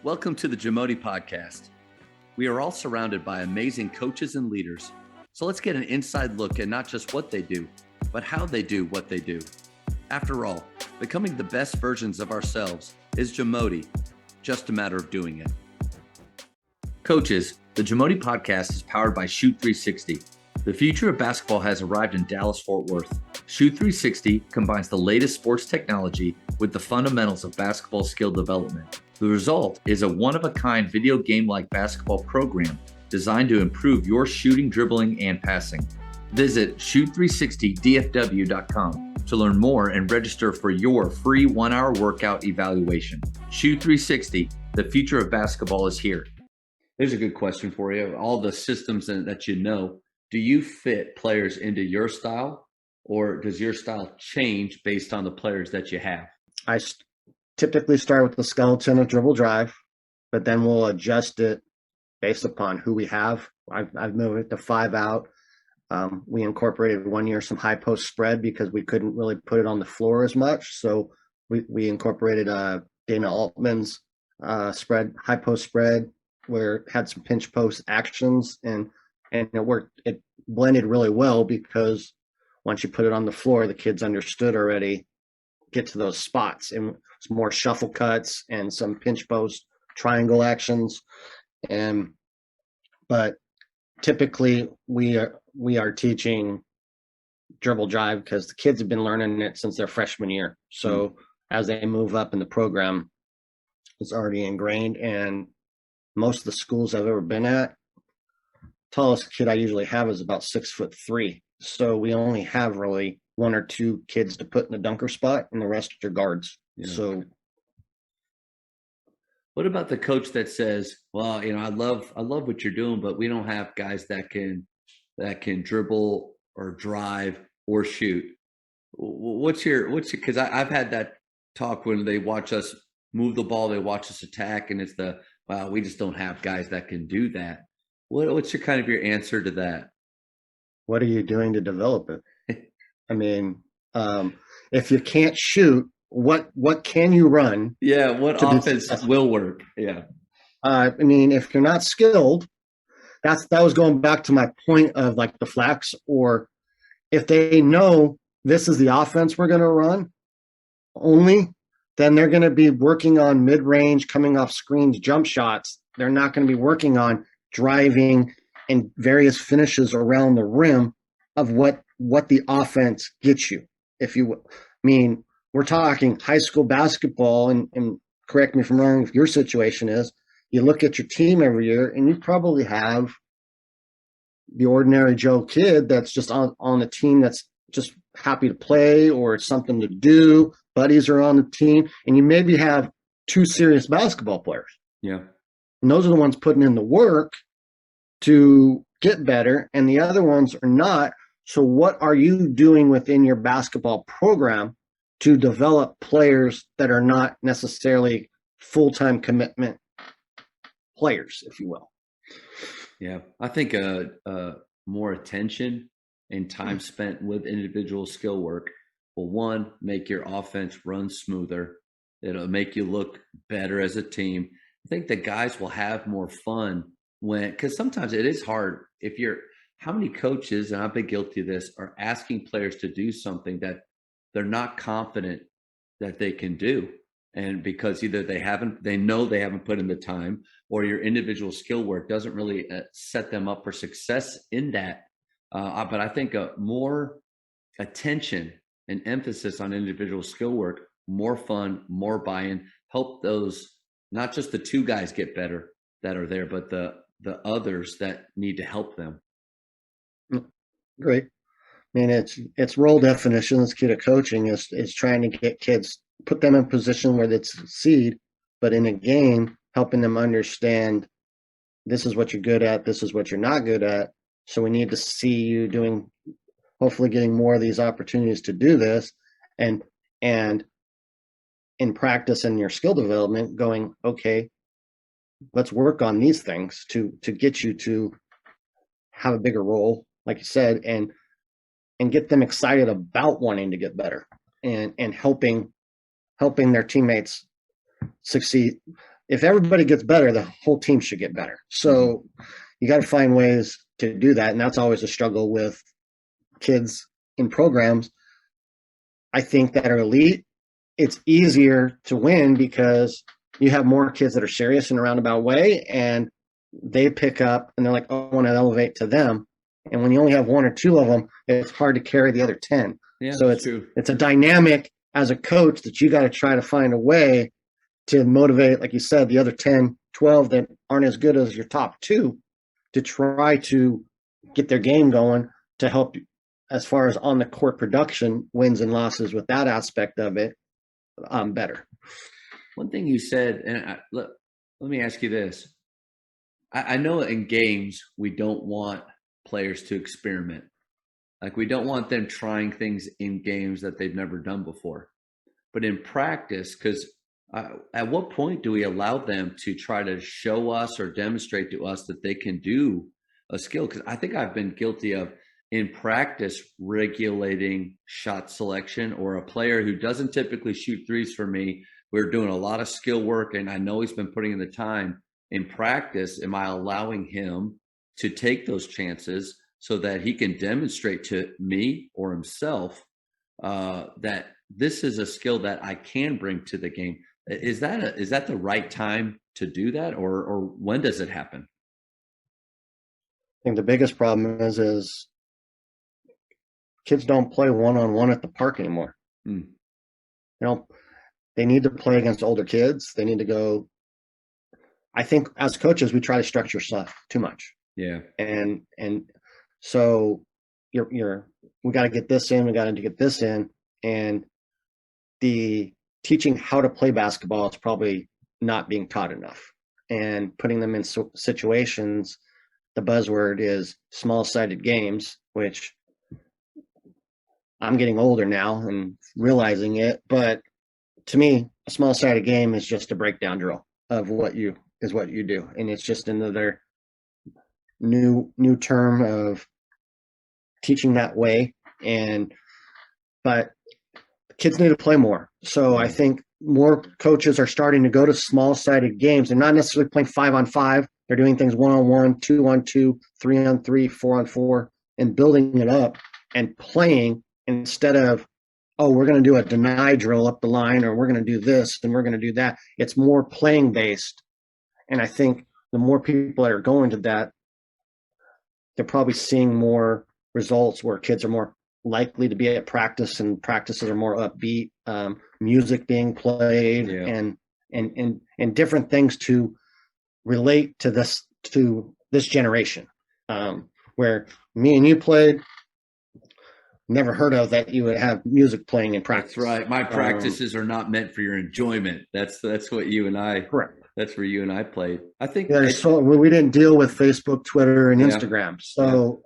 Welcome to the JAMODI podcast. We are all surrounded by amazing coaches and leaders. So let's get an inside look at not just what they do, but how they do what they do. After all, becoming the best versions of ourselves is JAMODI, just a matter of doing it. Coaches, the JAMODI podcast is powered by Shoot 360. The future of basketball has arrived in Dallas-Fort Worth. Shoot 360 combines the latest sports technology with the fundamentals of basketball skill development. The result is a one-of-a-kind video game-like basketball program designed to improve your shooting, dribbling, and passing. Visit shoot360dfw.com to learn more and register for your free 1-hour workout evaluation. Shoot 360, the future of basketball is here. Here's a good question for you. All the systems that you know, do you fit players into your style, or does your style change based on the players that you have? I typically start with the skeleton of dribble drive, but then we'll adjust it based upon who we have. I've moved it to 5 out. We incorporated one year some high post spread because we couldn't really put it on the floor as much. So we incorporated Dana Altman's spread, high post spread, where it had some pinch post actions, and it worked. It blended really well because once you put it on the floor, the kids understood already get to those spots, and some more shuffle cuts and some pinch post triangle actions. But typically we are teaching dribble drive because the kids have been learning it since their freshman year. So as they move up in the program, it's already ingrained. And most of the schools I've ever been at, tallest kid I usually have is about 6'3". So we only have really 1 or 2 kids to put in the dunker spot, and the rest are guards. Yeah. So what about the coach that says, well, I love what you're doing, but we don't have guys that can dribble or drive or shoot? What's your, because I've had that talk when they watch us move the ball, they watch us attack, and it's wow, we just don't have guys that can do that. What's your answer to that? What are you doing to develop it? I mean, if you can't shoot, what can you run? Yeah, what offense will work? Yeah. I mean, if you're not skilled, that was going back to my point of like the flex, or if they know this is the offense we're going to run only, then they're going to be working on mid-range, coming off screens, jump shots. They're not going to be working on driving and various finishes around the rim of what the offense gets you, if you will. I mean, we're talking high school basketball, and correct me if I'm wrong, if your situation is, you look at your team every year and you probably have the ordinary Joe kid that's just on a team that's just happy to play, or it's something to do. Buddies are on the team, and you maybe have 2 serious basketball players. Yeah. And those are the ones putting in the work to get better, and the other ones are not. So what are you doing within your basketball program to develop players that are not necessarily full-time commitment players, if you will? Yeah, I think more attention and time spent with individual skill work will, one, make your offense run smoother. It'll make you look better as a team. I think the guys will have more fun because sometimes it is hard how many coaches, and I've been guilty of this, are asking players to do something that they're not confident that they can do. And because either they know they haven't put in the time, or your individual skill work doesn't really set them up for success in that. But I think more attention and emphasis on individual skill work, more fun, more buy-in, help those, not just the 2 guys get better that are there, but the others that need to help them. Great. I mean, it's role definition. That's key to coaching is trying to get kids, put them in a position where they succeed, but in a game, helping them understand this is what you're good at, this is what you're not good at. So we need to see you hopefully getting more of these opportunities to do this, and in practice and your skill development, going, okay, let's work on these things to get you to have a bigger role, like you said, and get them excited about wanting to get better and helping their teammates succeed. if everybody gets better, the whole team should get better. Mhm. So you got to find ways to do that. And that's always a struggle with kids in programs, I think, that are elite. It's easier to win because you have more kids that are serious in a roundabout way, and they pick up and they're like, oh, I want to elevate to them. And when you only have one or two of them, it's hard to carry the other 10. Yeah, So it's true. it's a dynamic as a coach that you got to try to find a way to motivate, like you said, the other 10, 12 that aren't as good as your top two, to try to get their game going, to help as far as on the court production, wins and losses with that aspect of it, better. One thing you said, and let me ask you this. I know in games we don't want players to experiment. Like we don't want them trying things in games that they've never done before. But in practice, because at what point do we allow them to try to show us or demonstrate to us that they can do a skill? Because I think I've been guilty of in practice regulating shot selection, or a player who doesn't typically shoot threes for me. We're doing a lot of skill work, and I know he's been putting in the time. In practice, am I allowing him to take those chances so that he can demonstrate to me or himself that this is a skill that I can bring to the game? Is that the right time to do that, or when does it happen? I think the biggest problem is kids don't play one-on-one at the park anymore. Hmm. You know, they need to play against older kids. They need to go. I think as coaches, we try to structure stuff too much, Yeah. and so we got to get this in, we got to get this in, and the teaching how to play basketball is probably not being taught enough, and putting them in situations. The buzzword is small-sided games, which I'm getting older now and realizing it, but to me, a small-sided game is just a breakdown drill of what you do, and it's just another new term of teaching that way. And but kids need to play more. So I Yeah. think more coaches are starting to go to small-sided games and not necessarily playing 5-on-5. They're doing things 1-on-1, 2-on-2, 3-on-3, 4-on-4, and building it up and playing instead of, oh, we're going to do a deny drill up the line, or we're going to do this and we're going to do that. It's more playing based. And I think the more people that are going to that, they're probably seeing more results where kids are more likely to be at practice, and practices are more upbeat, music being played, Yeah. and different things to relate to this generation. Where me and you played, never heard of that you would have music playing in practice. That's right. My practices are not meant for your enjoyment. That's what you and I. Correct. That's where you and I played. I think. So we didn't deal with Facebook, Twitter, and Yeah. Instagram. So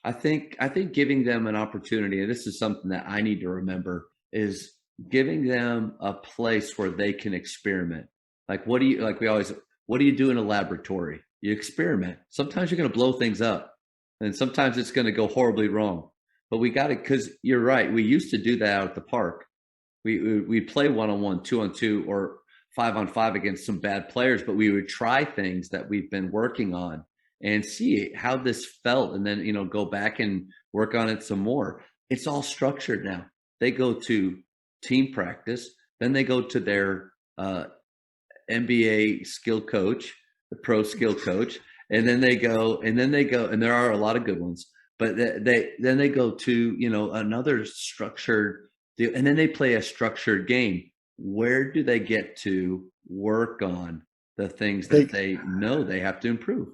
I think giving them an opportunity, and this is something that I need to remember, is giving them a place where they can experiment. Like what do you like we always what do you do in a laboratory? You experiment. Sometimes you're going to blow things up, and sometimes it's going to go horribly wrong. But we got it, because you're right. We used to do that out at the park. We'd play 1-on-1, 2-on-2, or 5-on-5 against some bad players, but we would try things that we've been working on and see how this felt, and then go back and work on it some more. It's all structured now. They go to team practice, then they go to their NBA skill coach, the pro skill coach, and then and there are a lot of good ones, but then they go to another structured deal, and then they play a structured game. Where do they get to work on the things that they know they have to improve?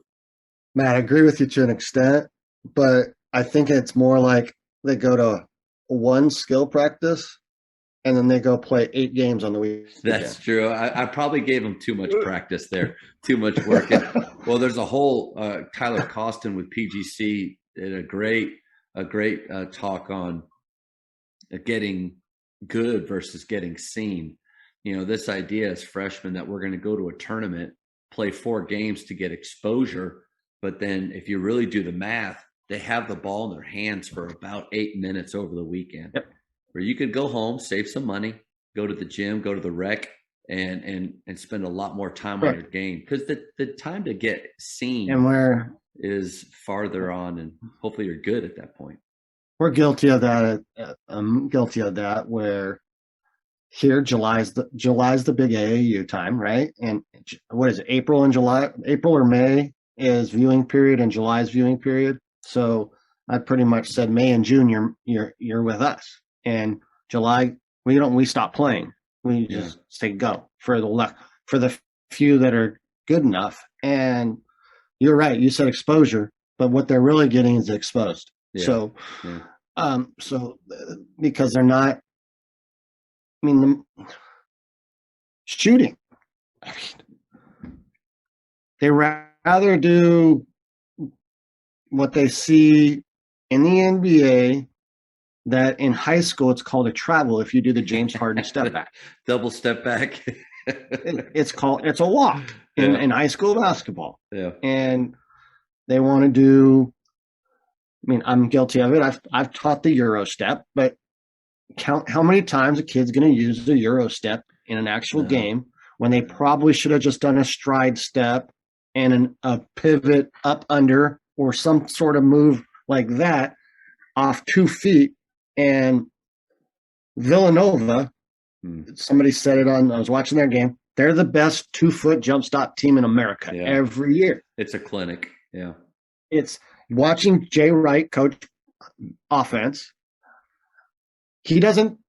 Matt, I agree with you to an extent, but I think it's more like they go to one skill practice and then they go play 8 games on the weekend. That's true. I probably gave them too much practice there, too much work. Well, there's a whole Tyler Costin with PGC did a great talk on getting good versus getting seen. This idea as freshmen that we're going to go to a tournament, play 4 games to get exposure, but then if you really do the math, they have the ball in their hands for about 8 minutes over the weekend. Yep. Where you could go home, save some money, go to the gym, go to the rec, and spend a lot more time on Right. your game, because the time to get seen And is farther on, and hopefully you're good at that point. we're guilty of that. I'm guilty of that where here July's the big AAU time, right? And what is it? April or May is viewing period, and July's viewing period. So I pretty much said May and June you're with us, and July we stop playing. We Yeah. just say go for the few that are good enough. And you're right. You said exposure, but what they're really getting is exposed. Yeah. So, Yeah. because they're not. I mean, shooting. I mean, they rather do what they see in the NBA that in high school it's called a travel if you do the James Harden step back. Double step back. It's a walk in high school basketball. Yeah. And they want to do. I mean, I'm guilty of it. I've taught the Euro step, but count how many times a kid's going to use the Euro step in an actual game when they probably should have just done a stride step and a pivot up under or some sort of move like that off 2 feet. And Villanova, somebody said it I was watching their game. They're the best 2-foot jump stop team in America every year. It's a clinic. Yeah. It's watching Jay Wright coach offense. He doesn't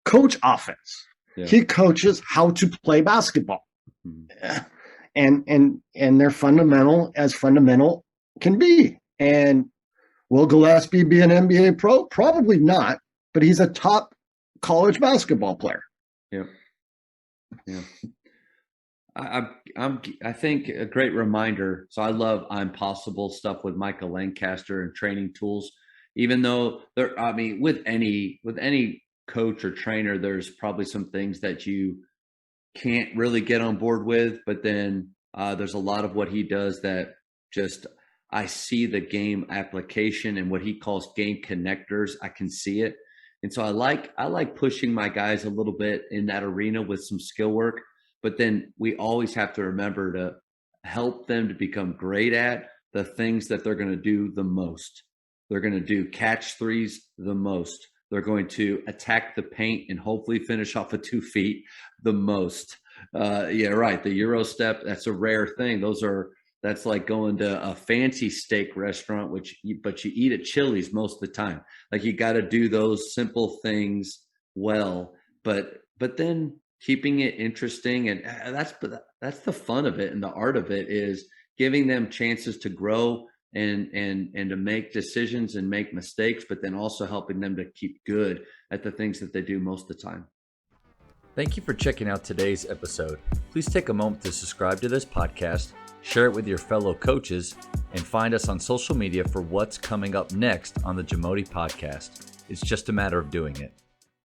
coach offense. Yeah. He coaches how to play basketball. Mm-hmm. And they're fundamental can be. And will Gillespie be an NBA pro? Probably not, but he's a top college basketball player. Yeah. Yeah. I think a great reminder. So I love I'm Possible stuff with Michael Lancaster and training tools. Even though with any coach or trainer, there's probably some things that you can't really get on board with, but then there's a lot of what he does that just I see the game application and what he calls game connectors. I can see it. And so I like pushing my guys a little bit in that arena with some skill work, but then we always have to remember to help them to become great at the things that they're going to do the most. They're going to do catch threes the most. They're going to attack the paint and hopefully finish off of 2 feet the most. Yeah, right. The Euro step, that's a rare thing. That's like going to a fancy steak restaurant, but you eat at Chili's most of the time. Like you got to do those simple things well, but then keeping it interesting, and that's the fun of it, and the art of it is giving them chances to grow and to make decisions and make mistakes, but then also helping them to keep good at the things that they do most of the time. Thank you for checking out today's episode. Please take a moment to subscribe to this podcast, share it with your fellow coaches, and find us on social media for what's coming up next on the JAMODI podcast. It's just a matter of doing it.